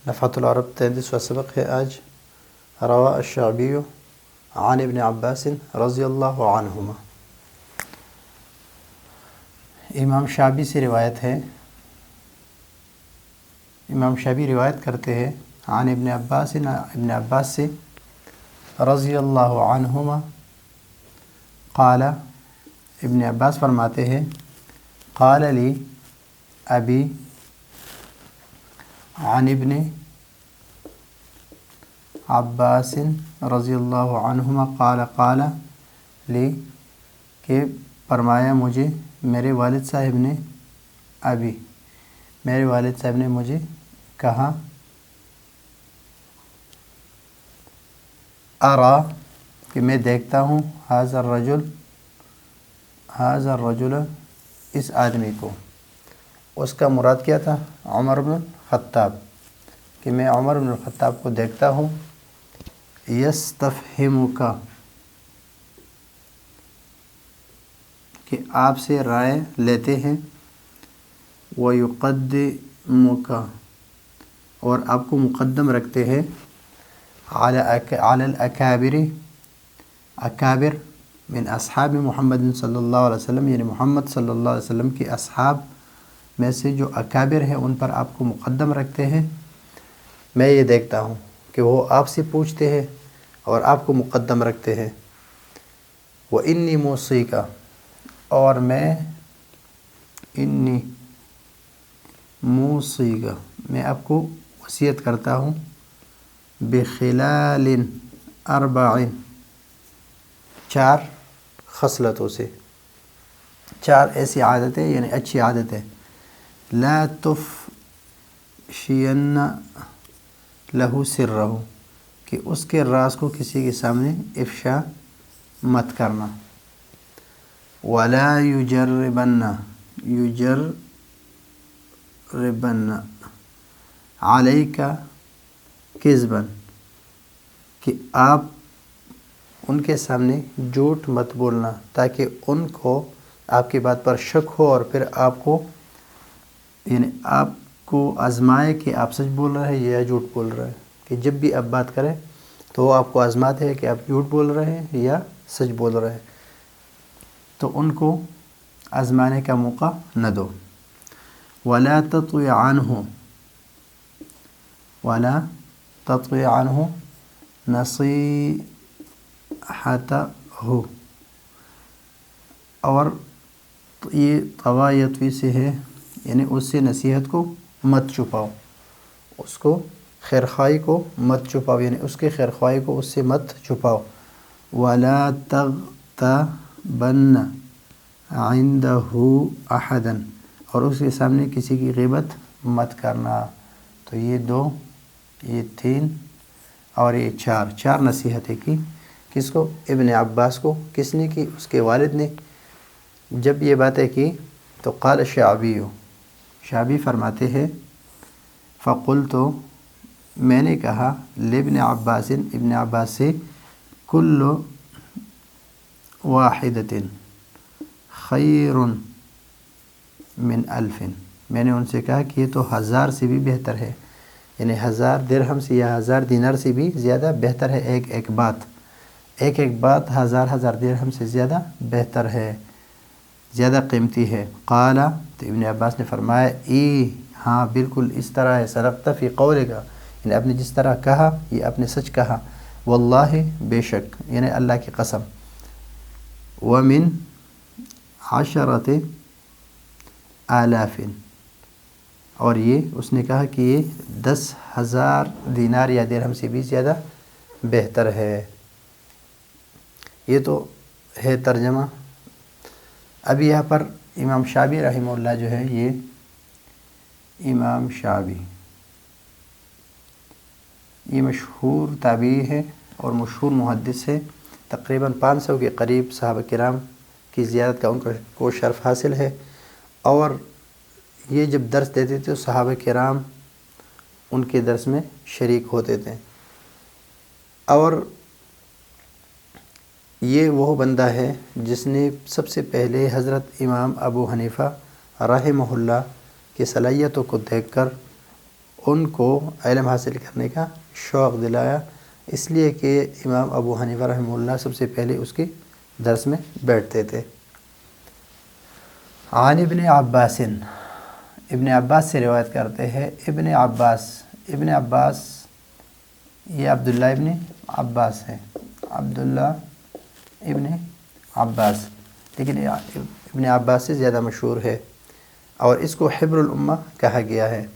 نفحۃ العرب 33واں سبق ہے آج۔ روا الشعبی عن ابن عباس رضی اللہ عنہما، امام شعبی سے روایت ہے، امام شعبی روایت کرتے ہیں عن ابن عباس سے رضی اللہ عنہما قال، ابن عباس فرماتے ہیں قال لی ابی عن ابن عباس رضی اللہ عنہما قال لی، کہ فرمایا مجھے میرے والد صاحب نے، ابی میرے والد صاحب نے مجھے کہا، ارا کہ میں دیکھتا ہوں، ھذا الرجل اس آدمی کو، اس کا مراد کیا تھا؟ عمر بن الخطاب، کہ میں عمر بن الخطاب کو دیکھتا ہوں، یستفہمک کہ آپ سے رائے لیتے ہیں، ویقدمک اور آپ کو مقدم رکھتے ہیں، علی الاکابر اکابر من اصحاب محمد صلی اللہ علیہ وسلم، یعنی محمد صلی اللہ علیہ وسلم کے اصحاب میں سے جو اکابر ہیں ان پر آپ کو مقدم رکھتے ہیں۔ میں یہ دیکھتا ہوں کہ وہ آپ سے پوچھتے ہیں اور آپ کو مقدم رکھتے ہیں۔ وَإِنِّي مُوصِيكَ اور میں، انی موصیکا میں آپ کو وصیت کرتا ہوں، بخلال اربع 4 خصلتوں سے، 4 ایسی عادتیں، یعنی اچھی عادتیں، لا تفشین لہ سرہ کہ اس کے راز کو کسی کے سامنے افشا مت کرنا، ولا یجربن علیک کذبا کہ آپ ان کے سامنے جھوٹ مت بولنا، تاکہ ان کو آپ کی بات پر شک ہو اور پھر آپ کو، یعنی آپ کو آزمائے کہ آپ سچ بول رہے ہیں یا جھوٹ بول رہے ہیں، کہ جب بھی آپ بات کریں تو وہ آپ کو آزماتے ہیں کہ آپ جھوٹ بول رہے ہیں یا سچ بول رہے ہیں، تو ان کو آزمانے کا موقع نہ دو۔ ولا تطوی عنہ نصیحتہ، اور یہ طوایتوی سے ہے، یعنی اس سے نصیحت کو مت چھپاؤ، اس کو خیرخواہی کو مت چھپاؤ، یعنی اس کے خیرخواہی کو اس سے مت چھپاؤ۔ ولا تغتبن عندہ احدا اور اس کے سامنے کسی کی غیبت مت کرنا۔ تو یہ 2، یہ 3 اور یہ 4 نصیحتیں کی، کس کو؟ ابن عباس کو۔ کس نے کی؟ اس کے والد نے۔ جب یہ باتیں کی تو قال شعبی فرماتے ہیں، فقلت میں نے کہا، لابن عباس ابن عباس سے، کل واحدۃ خیر من الف، میں نے ان سے کہا کہ یہ تو 1000 سے بھی بہتر ہے، یعنی 1000 درہم سے یا 1000 دینار سے بھی زیادہ بہتر ہے، ایک بات 1000 درہم سے زیادہ بہتر ہے، زیادہ قیمتی ہے۔ قال تو ابن عباس نے فرمایا، ہاں بالکل اس طرح ہے، صدقت فی قولک، یعنی آپ نے جس طرح کہا یہ آپ نے سچ کہا، واللہ بے شک، یعنی اللہ کی قسم، ومن 10,000 اور یہ اس نے کہا کہ یہ 10,000 دینار یا درہم سے بھی زیادہ بہتر ہے۔ یہ تو ہے ترجمہ۔ اب یہاں پر امام شعبی رحمہ اللہ جو ہے، یہ امام شعبی یہ مشہور تابعی ہے اور مشہور محدث ہے، تقریباً 500 کے قریب صحابہ کرام کی زیارت کا ان کو شرف حاصل ہے، اور یہ جب درس دیتے تھے تو صحابہ کرام ان کے درس میں شریک ہوتے تھے، اور یہ وہ بندہ ہے جس نے سب سے پہلے حضرت امام ابو حنیفہ رحمہ اللہ کی صلاحیتوں کو دیکھ کر ان کو علم حاصل کرنے کا شوق دلایا، اس لیے کہ امام ابو حنیفہ رحمہ اللہ سب سے پہلے اس کے درس میں بیٹھتے تھے۔ عن ابن عباس، ابن عباس سے روایت کرتے ہیں۔ ابن عباس یہ عبداللہ ابن عباس ہے، عبداللہ ابن عباس، لیکن ابن عباس سے زیادہ مشہور ہے اور اس کو حبر الامہ کہا گیا ہے۔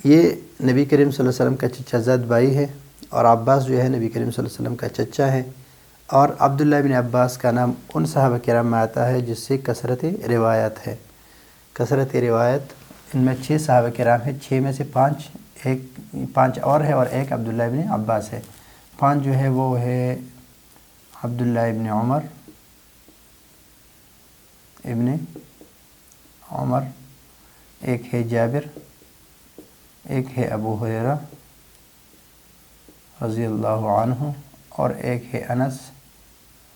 یہ نبی کریم صلی اللہ علیہ وسلم کا چچا زاد بھائی ہے، اور عباس جو ہے نبی کریم صلی اللہ علیہ وسلم کا چچا ہے، اور عبداللہ ابن عباس کا نام ان صحابہ کرام میں آتا ہے جس سے کثرت روایت ہے۔ کثرت روایت ان میں 6 صحابہ کرام ہیں، 6 میں سے 5 اور ہے اور ایک عبداللہ ابن عباس ہے۔ 5 جو ہے وہ ہے عبداللہ ابن عمر، ایک ہے جابر، ایک ہے ابو ہریرہ رضی اللہ عنہ، اور ایک ہے انس،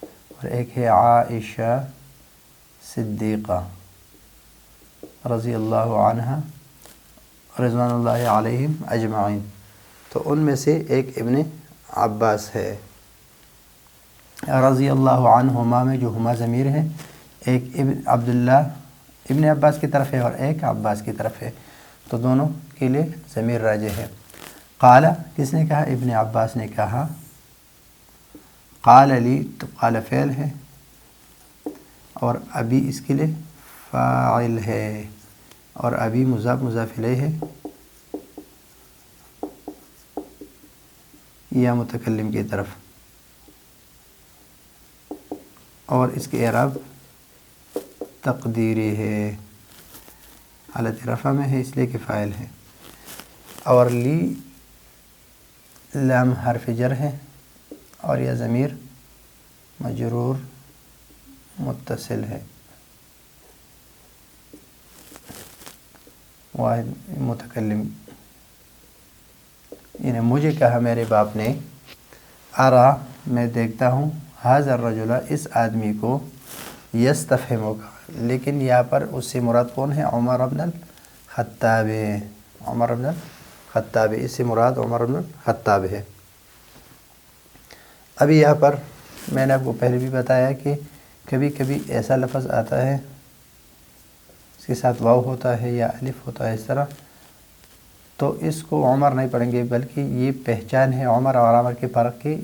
اور ایک ہے عائشہ صدیقہ رضی اللہ عنہا رضوان اللہ علیہم اجمعین۔ تو ان میں سے ایک ابن عباس ہے۔ رضی اللہ عنہما میں جو ہما ضمیر ہے، ایک عبداللہ ابن عباس کی طرف ہے اور ایک عباس کی طرف ہے، تو دونوں کے لیے ضمیر راجع ہے۔ قال، کس نے کہا؟ ابن عباس نے کہا۔ قال لی، تو قال فعل ہے اور ابی اس کے لیے فاعل ہے، اور ابی مضاف مضاف الیہ ہے یا متکلم کی طرف، اور اس کے اعراب تقدیری ہے، حالت رفع میں ہے اس لیے کہ فاعل ہے، اور لی لام حرف جر ہے، اور یہ ضمیر مجرور متصل ہے، واحد متکلم، یعنی مجھے کہا میرے باپ نے، ارا میں دیکھتا ہوں، ھذا الرجل اس آدمی کو، یستفہمک، لیکن یہاں پر اس سے مراد کون ہے؟ عمر بن الخطاب، عمر بن الخطاب، اس سے مراد عمر بن الخطاب ہے۔ ابھی یہاں پر میں نے آپ کو پہلے بھی بتایا کہ کبھی کبھی ایسا لفظ آتا ہے اس کے ساتھ واو ہوتا ہے یا الف ہوتا ہے اس طرح، تو اس کو عمر نہیں پڑھیں گے، بلکہ یہ پہچان ہے عمر اور عمر کے فرق کی،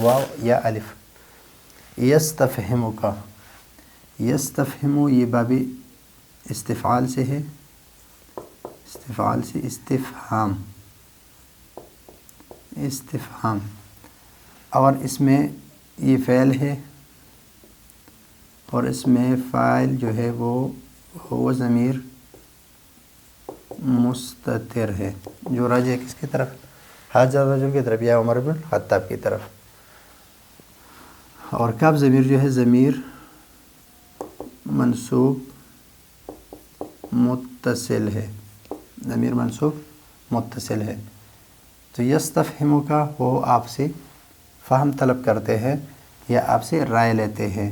واو یا الف۔ یستفہمک، یستفہمو یہ باب استفعال سے ہے، استفعال سے استفہام، اور اس میں یہ فعل ہے، اور اس میں فاعل جو ہے وہ ضمیر مستتر ہے، جو راجع کس کی طرف؟ ھذا الرجل کی طرف یا عمر بن الخطاب کی طرف، اور کب ضمیر جو ہے ضمیر منصوب متصل ہے، ضمیر منصوب متصل ہے۔ تو یستفہمو کا وہ آپ سے فہم طلب کرتے ہیں یا آپ سے رائے لیتے ہیں،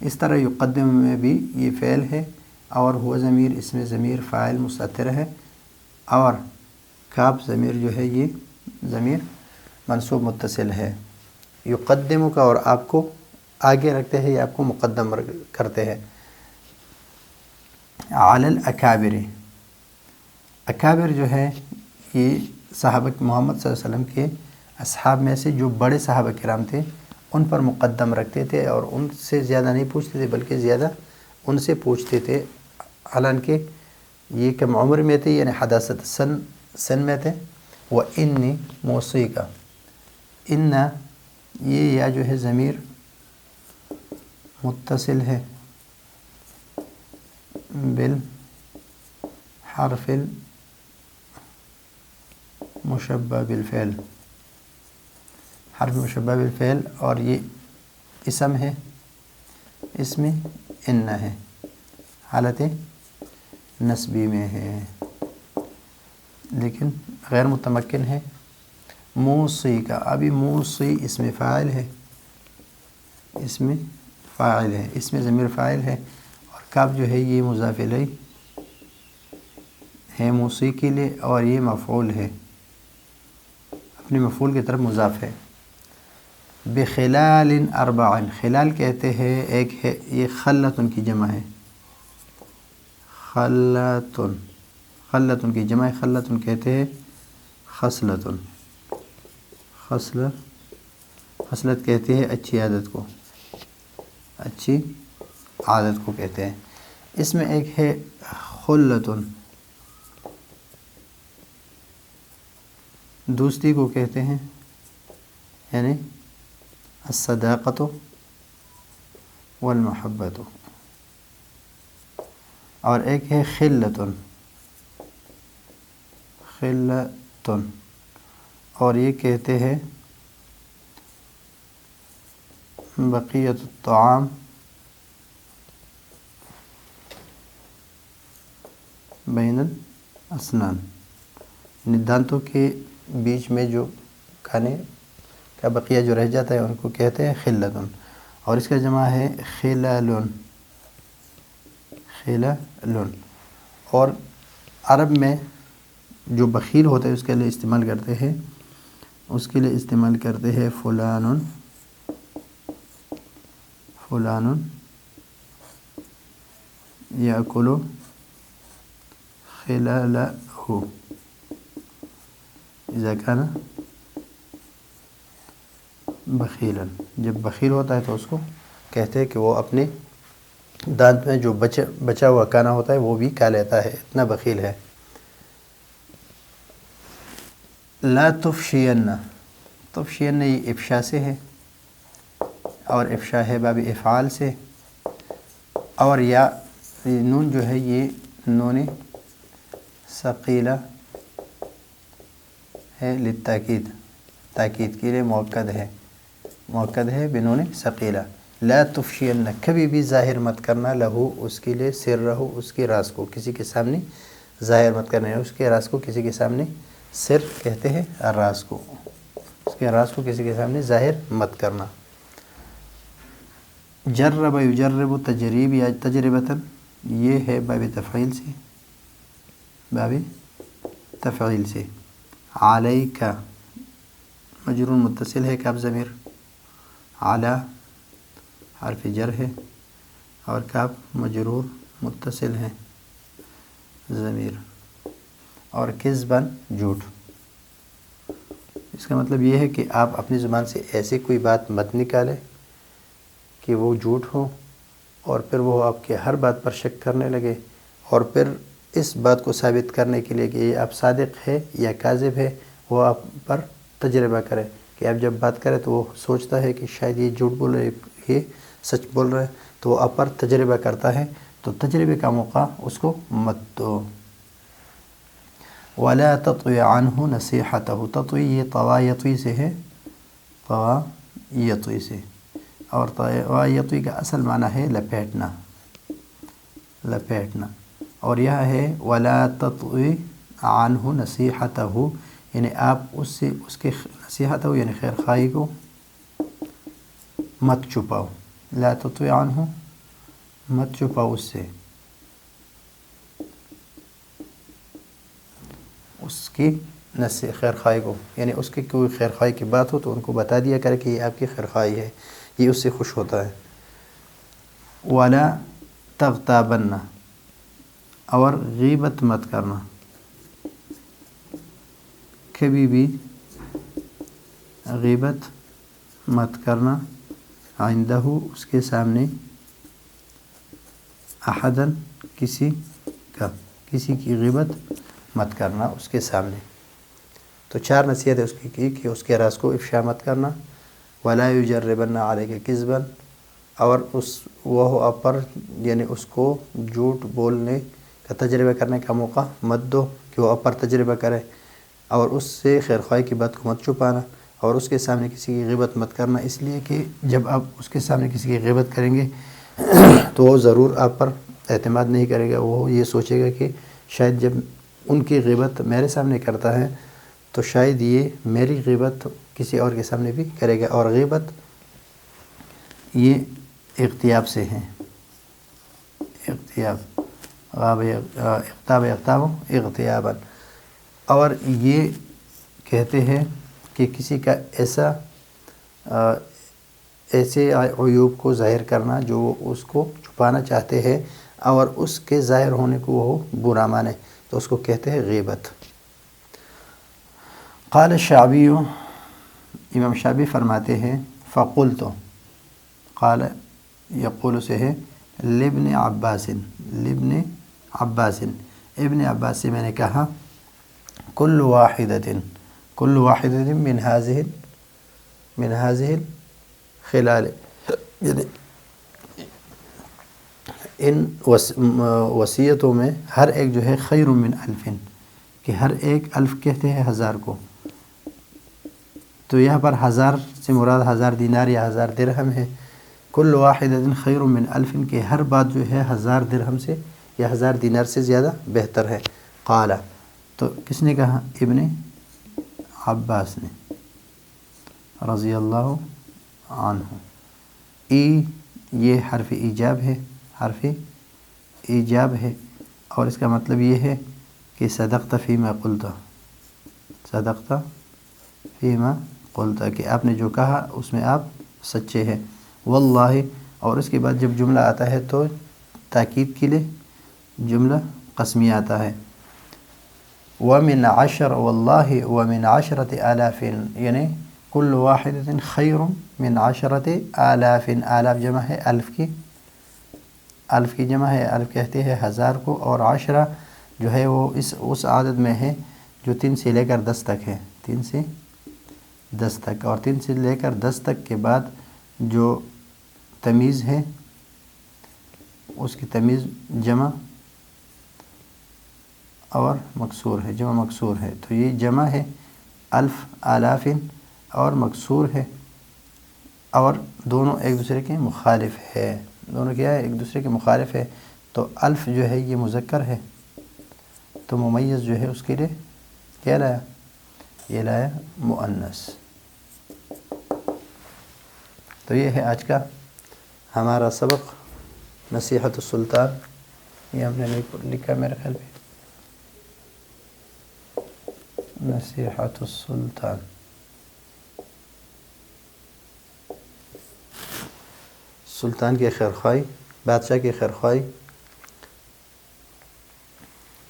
اس طرح یقدم میں بھی یہ فعل ہے، اور ہوا ضمیر، اس میں ضمیر فاعل مستتر ہے، اور کاف ضمیر جو ہے یہ ضمیر منصوب متصل ہے۔ یقدم کا، اور آپ کو آگے رکھتے ہیں یا آپ کو مقدم کرتے ہیں۔ علی الاکابر، اکابر جو ہے یہ صحابہ محمد صلی اللہ علیہ وسلم کے اصحاب میں سے جو بڑے صحابہ کرام تھے ان پر مقدم رکھتے تھے، اور ان سے زیادہ نہیں پوچھتے تھے بلکہ زیادہ ان سے پوچھتے تھے، حالانکہ یہ کم عمر میں تھے، یعنی حداثت سن میں تھے۔ وَإِنِّي موسیقہ، ان یہ یا جو ہے ضمیر متصل ہے بالحرف المشبہ بالفعل، حرف مشبہ بالفعل، اور یہ اسم ہے، اس میں ان ہے، حالت نسبی میں ہے لیکن غیر متمکن ہے۔ موسی کا، ابھی موسی اس میں فاعل ہے، اس میں ضمیر فاعل ہے، اور کاف جو ہے یہ مضاف الیہ ہے موصی کے لیے، اور یہ مفعول ہے، اپنے مفعول کی طرف مضاف ہے۔ بخلال اربع، خلال کہتے ہیں ایک ہے، یہ خلتن کی جمع ہے، خلتن، خلتن کی جمع خلتن کہتے ہیں خصلتن، خصلت کہتے ہیں اچھی عادت کو، اچھی عادت کو کہتے ہیں۔ اس میں ایک ہے خلتن، دوستی کو کہتے ہیں، یعنی الصداقۃ والمحبۃ، اور ایک ہے خلتن، خلتن، اور یہ کہتے ہیں بقیت الطعام بین الاسنان، یعنی دانتوں کے بیچ میں جو کھانے کا بقیہ جو رہ جاتا ہے ان کو کہتے ہیں خلتن، اور اس کا جمع ہے خلالن، خلالن۔ اور عرب میں جو بخیل ہوتا ہے اس کے لیے استعمال کرتے ہیں، اس کے لیے استعمال کرتے ہیں فلان، فلان یاکل خلالہ اذا کان بخیلا، جب بخیل ہوتا ہے تو اس کو کہتے ہیں کہ وہ اپنے دانت میں جو بچا ہوا کھانا ہوتا ہے وہ بھی کھا لیتا ہے، اتنا بخیل ہے۔ لا تفشین، تفشین یہ افشا سے ہے، اور افشا ہے باب افعال سے، اور یا نون جو ہے یہ نون ثقیلہ ہے للتاکید، تاکید کے لیے مؤکد ہے، مؤکد ہے بنون ثقیلہ۔ لا تفشین، کبھی بھی ظاہر مت کرنا، لہو اس کے لیے، سر رہو اس کے راز کو، کسی کے سامنے ظاہر مت کرنا، اس کے راز کو کسی کے سامنے، سر کہتے ہیں راز کو، اس کے راز کو کسی کے سامنے ظاہر مت کرنا۔ جرب یجرب تجریب یا تجربتاً، یہ ہے باب تفعیل سے، باب تفعیل سے۔ علیک مجرور متصل ہے، کاف ضمیر، علی حرف جر ہے، اور کاف مجرور متصل ہے ضمیر، اور کذباً جھوٹ۔ اس کا مطلب یہ ہے کہ آپ اپنی زبان سے ایسی کوئی بات مت نکالیں کہ وہ جھوٹ ہو، اور پھر وہ آپ کے ہر بات پر شک کرنے لگے، اور پھر اس بات کو ثابت کرنے کے لیے کہ یہ آپ صادق ہے یا کاذب ہے، وہ آپ پر تجربہ کرے، کہ آپ جب بات کریں تو وہ سوچتا ہے کہ شاید یہ جھوٹ بول رہے، یہ سچ بول رہے، تو وہ آپ پر تجربہ کرتا ہے، تو تجربے کا موقع اس کو مت دو۔ وَلَا تَطْوِ عَنْهُ نَصِيحَتَهُ، تطوی یہ طوا یطوی سے ہے، طوا یطوی سے، اور طوا یطوی کا اصل معنی ہے لپیٹنا، لپیٹنا، اور یہ ہے وَلَا تَطْوِ عَنْهُ نَصِيحَتَهُ، یعنی آپ اس سے اس کے نصیحت ہو، یعنی خیر خواہی کو مت چھپاؤ، لا تطوی عنہ، مت چھپاؤ اس سے، اس کی خیر خواہی کو، یعنی اس کی کوئی خیر خواہی کی بات ہو تو ان کو بتا دیا کرے کہ یہ آپ کی خیر خواہی ہے، یہ اس سے خوش ہوتا ہے۔ وَلَا تَغْتَابَنَّ، اور غیبت مت کرنا، کبھی بھی غیبت مت کرنا، عندہ اس کے سامنے، احدن کسی کا، کسی کی غیبت مت کرنا اس کے سامنے۔ تو چار نصیحتیں اس کی کہ اس کے راز کو افشا مت کرنا، ولا یجربن علیک کذبا، اور وہ آپ پر یعنی اس کو جھوٹ بولنے کا تجربہ کرنے کا موقع مت دو کہ وہ آپ پر تجربہ کرے، اور اس سے خیر خواہی کی بات کو مت چھپانا، اور اس کے سامنے کسی کی غیبت مت کرنا، اس لیے کہ جب آپ اس کے سامنے کسی کی غیبت کریں گے تو وہ ضرور آپ پر اعتماد نہیں کرے گا، وہ یہ سوچے گا کہ شاید جب ان کی غیبت میرے سامنے کرتا ہے تو شاید یہ میری غیبت کسی اور کے سامنے بھی کرے گا، اور غیبت یہ اغتیاب سے ہے، اغتیاب، غاب اغتاب اغتاب اغتیابا. اور یہ کہتے ہیں کہ کسی کا ایسے عیوب کو ظاہر کرنا جو وہ اس کو چھپانا چاہتے ہیں اور اس کے ظاہر ہونے کو وہ برا مانے، تو اس کو کہتے ہیں غیبت. قال الشعبی، امام شعبی فرماتے ہیں فقلت، قال یقول سے ہے لابن عباس، لابن عباس، ابن عباس سے میں نے کہا کل واحدۃ من هذه الخلال، یعنی ان وصیتوں میں ہر ایک جو ہے خیر من الف، کہ ہر ایک الف کہتے ہیں ہزار کو. تو یہاں پر ہزار سے مراد 1000 دینار یا 1000 درہم ہے. کل واحدۃ خیر من الف، کہ ہر بات جو ہے 1000 درہم سے یا 1000 دینار سے زیادہ بہتر ہے. قال، تو کس نے کہا؟ ابن عباس نے رضی اللہ عنہ. یہ حرف ایجاب ہے، حرف ایجاب ہے، اور اس کا مطلب یہ ہے کہ صدقت فیما قلت، صدقت فیما قلت، کہ آپ نے جو کہا اس میں آپ سچے ہیں. واللہ، اور اس کے بعد جب جملہ آتا ہے تو تاکید کے لیے جملہ قسمی آتا ہے. ومن 10 واللہ ومن 10,000، یعنی کل واحدۃ خیر من 10,000. آلاف جمع ہے الف کی، الف کی جمع ہے، الف کہتے ہیں 1000 کو، اور 10 جو ہے وہ اس عدد میں ہے جو 3 سے لے کر 10 تک ہے، 3 سے 10 تک، اور 3 سے لے کر 10 تک کے بعد جو تمیز ہے اس کی تمیز جمع اور مکسور ہے، جمع مکسور ہے. تو یہ جمع ہے الف آلاف اور مکسور ہے، اور دونوں ایک دوسرے کے مخالف ہے. دونوں کیا ہے؟ ایک دوسرے کے مخالف ہے. تو الف جو ہے یہ مذکر ہے، تو ممیز جو ہے اس کے لیے کیا لایا؟ یہ لایا مؤنث. تو یہ ہے آج کا ہمارا سبق نصیحت السلطان. یہ ہم نے لکھا میرے خیال پہ نصیحت السلطان. سلطان کی خیرخواہی، بادشاہ کی خیرخواہی.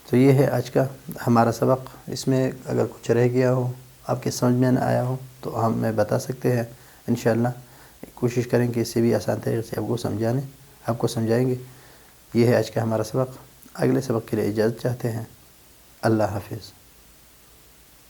تو یہ ہے آج کا ہمارا سبق. اس میں اگر کچھ رہ گیا ہو، آپ کے سمجھ میں نہ آیا ہو، تو ہمیں بتا سکتے ہیں. انشاءاللہ کوشش کریں کہ اس سے بھی آسان طریقے سے آپ کو سمجھائیں گے. یہ ہے آج کا ہمارا سبق. اگلے سبق کے لیے اجازت چاہتے ہیں. اللہ حافظ.